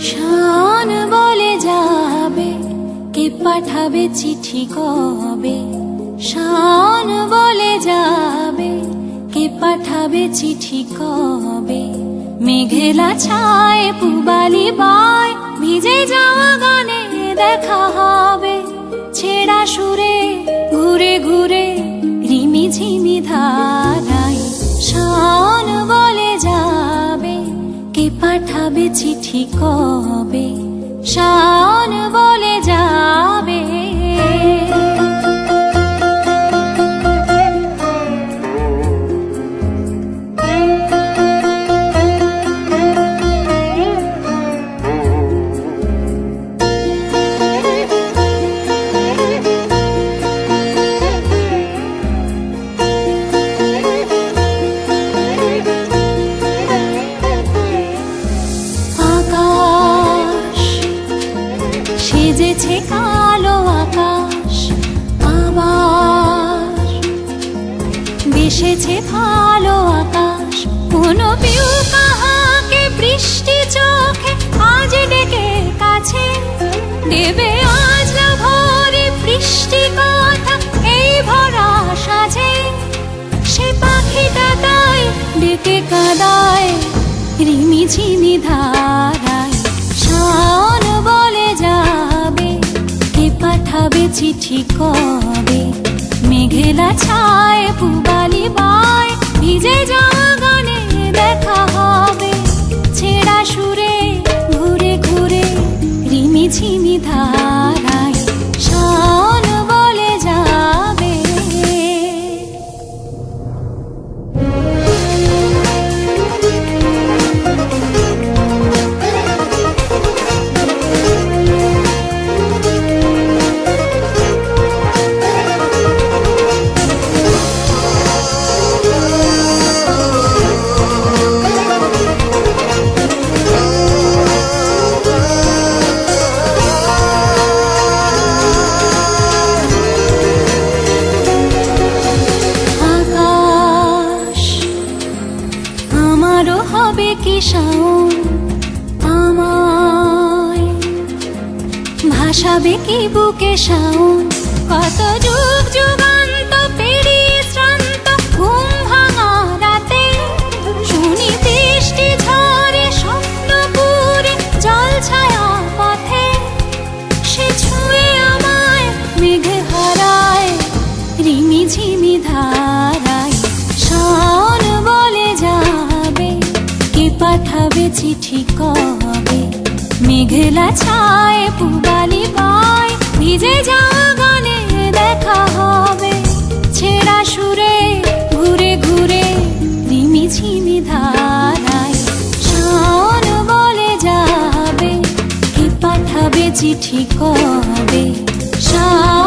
শান বলে যাবে, কে পাঠাবে চিঠি কবে? শান বলে যাবে, কে পাঠাবে চিঠি কবে? মেঘেলা ছায় পুবালি বায়, ভিজে যাওয়া গানে দেখা হবে। ছেঁড়া সুরে ঘুরে ঘুরে রিমি ঝিমি ধারায়। শান বলে যাবে, কে পাঠাবে চিঠি কবে? শান বলে যাবে। সেজেছে কালো আকাশ, আবার বেসেছে ভালো আকাশ। কোনো পিউ কাহাকে বৃষ্টি চোখে আজ ডেকে কাছে দেবে। আজ না ভরে বৃষ্টি কথা এই ভরা সাজে। সে পাখিটা তাই ডেকে কাদায় রিমি ঝিমি ধারায়। শান বলে যাবে, কে পাঠাবে চিঠি কবে? মেঘেলা ছায় পুবালি বায়, ভিজে যাওয়া গানে দেখা হবে। ছেঁড়া সুরে ঘুরে ঘুরে রিমি ঝিমি ধারায়। শান বলে যাবে। আমারও হবে কি শাওন, আমায় ভাসাবে কি বুকে শাওন? কত যুগ যুগান্ত পেরিয়ে শ্রান্ত ঘুম ভাঙা রাতে শুনি বৃষ্টি ঝরে স্বপ্নপুরে জল ছায়া পথে। সে ছুঁয়ে আমায় মেঘে হারায় রিমি ঝিমি ধারায়। শান বলে যাবে, কে পাঠাবে চিঠি কবে? মেঘেলা ছায় পুবালি বায়, ভিজে যাওয়া গানে দেখা হবে। ছেঁড়া সুরে ঘুরে ঘুরে রিমি ঝিমি ধারায়। শান বলে যাবে, কে পাঠাবে চিঠি কবে? শান